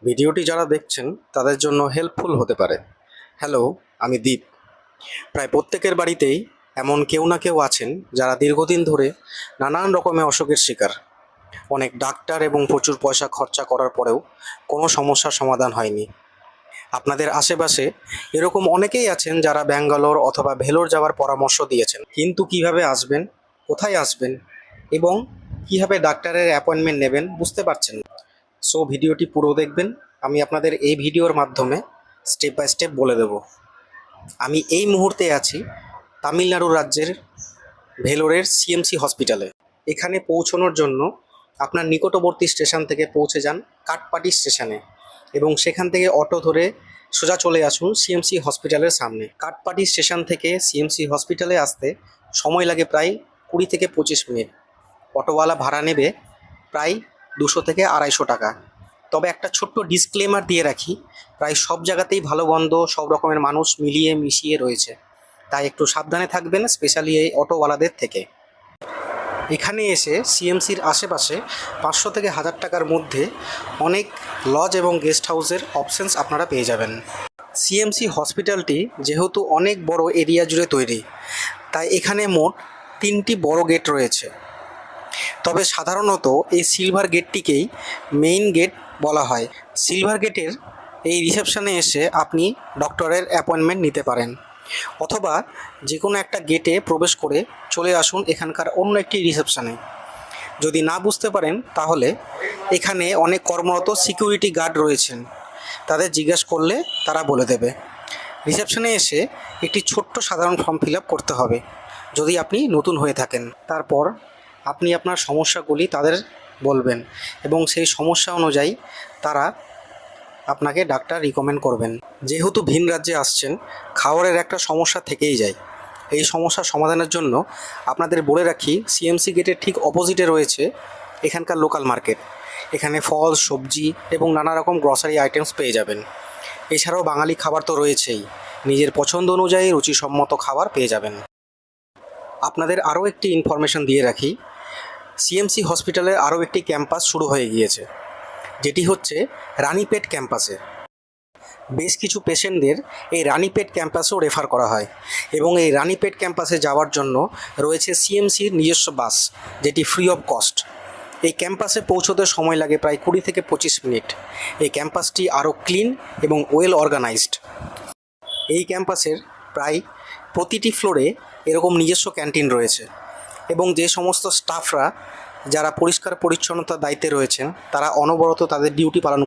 ভিডিওটি যারা দেখছেন তাদের জন্য হেল্পফুল হতে পারে। হ্যালো, আমি দীপ। প্রায় প্রত্যেকের বাড়িতেই এমন কেউ না কেউ আছেন যারা দীর্ঘদিন ধরে নানান রকমের অসুখের শিকার। অনেক ডাক্তার এবং প্রচুর পয়সা খরচা করার পরেও কোনো সমস্যার সমাধান হয়নি। আপনাদের আশেপাশে এরকম অনেকেই আছেন যারা ব্যাঙ্গালোর অথবা ভেলোর যাওয়ার পরামর্শ দিয়েছেন, কিন্তু কিভাবে আসবেন, কোথায় আসবেন এবং কিভাবে ডাক্তারের অ্যাপয়েন্টমেন্ট নেবেন বুঝতে পারছেন না। সো ভিডিওটি পুরো দেখবেন। আমি আপনাদের এই ভিডিওর মাধ্যমে স্টেপ বাই স্টেপ বলে দেব। আমি এই মুহূর্তে আছি তামিলনাড়ু রাজ্যের ভেলোরের সিএমসি হসপিটালে। এখানে পৌঁছানোর জন্য আপনার নিকটবর্তী স্টেশন থেকে পৌঁছে যান কাটপাটি স্টেশনে এবং সেখান থেকে অটো ধরে সোজা চলে আসুন সিএমসি হসপিটালের সামনে। কাটপাটি স্টেশন থেকে সিএমসি হসপিটালে আসতে সময় লাগে প্রায় 20 থেকে 25 মিনিট। অটোওয়ালা ভাড়া নেবে প্রায় 200 থেকে 250 টাকা। তবে একটা ছোট্ট ডিসক্লেমার দিয়ে রাখি, প্রায় সব জায়গাতেই ভালো মন্দ সব রকমের মানুষ মিলিয়ে মিশিয়ে রয়েছে, তাই একটু সাবধানে থাকবেন, স্পেশালি এই অটোওয়ালাদের থেকে। এখানে এসে সিএমসির আশেপাশে 500 থেকে 1000 টাকার মধ্যে অনেক লজ এবং গেস্ট হাউসের অপশানস আপনারা পেয়ে যাবেন। সিএমসি হসপিটালটি যেহেতু অনেক বড় এরিয়া জুড়ে তৈরি, তাই এখানে মোট 3টি বড় গেট রয়েছে। তবে সাধারণত এই সিলভার গেটটিকেই মেইন গেট বলা হয়। সিলভার গেটের এই রিসেপশনে এসে আপনি ডক্টরের অ্যাপয়েন্টমেন্ট নিতে পারেন, অথবা যে কোনো একটা গেটে প্রবেশ করে চলে আসুন এখানকার অন্য একটি রিসেপশনে। যদি না বুঝতে পারেন তাহলে এখানে অনেক কর্মরত সিকিউরিটি গার্ড রয়েছেন, তাদের জিজ্ঞেস করলে তারা বলে দেবে। রিসেপশনে এসে একটি ছোট্ট সাধারণ ফর্ম ফিল আপ করতে হবে যদি আপনি নতুন হয়ে থাকেন। তারপর আপনি আপনার সমস্যাগুলি তাদের বলবেন এবং সেই সমস্যা অনুযায়ী তারা আপনাকে ডাক্তার রিকমেন্ড করবেন। যেহেতু ভিন রাজ্যে আসছেন, খাবারের একটা সমস্যা থেকেই যায়। এই সমস্যার সমাধানের জন্য আপনাদের বলে রাখি, সিএমসি গেটের ঠিক অপোজিটে রয়েছে এখানকার লোকাল মার্কেট। এখানে ফল, সবজি এবং নানা রকম গ্রসারি আইটেমস পেয়ে যাবেন। এছাড়াও বাঙালি খাবার তো রয়েছেই, নিজের পছন্দ অনুযায়ী রুচিসম্মত খাবার পেয়ে যাবেন। আপনাদের আরও একটি ইনফরমেশন দিয়ে রাখি, সিএমসি হসপিটালে আরও একটি ক্যাম্পাস শুরু হয়ে গিয়েছে, যেটি হচ্ছে রানীপেট ক্যাম্পাসে। বেশ কিছু পেশেন্টদের এই রানীপেট ক্যাম্পাসেও রেফার করা হয় এবং এই রানীপেট ক্যাম্পাসে যাওয়ার জন্য রয়েছে সিএমসির নিজস্ব বাস, যেটি ফ্রি অফ কস্ট। এই ক্যাম্পাসে পৌঁছতে সময় লাগে প্রায় 20 থেকে 25 মিনিট। এই ক্যাম্পাসটি আরও ক্লিন এবং ওয়েল অর্গানাইজড। এই ক্যাম্পাসের প্রায় প্রতিটি ফ্লোরে এরকম নিজস্ব ক্যান্টিন রয়েছে এবং যে সমস্ত স্টাফরা যারা পরিষ্কার পরিচ্ছন্নতার দায়িত্বে রয়েছেন তারা অনবরত তাদের ডিউটি পালন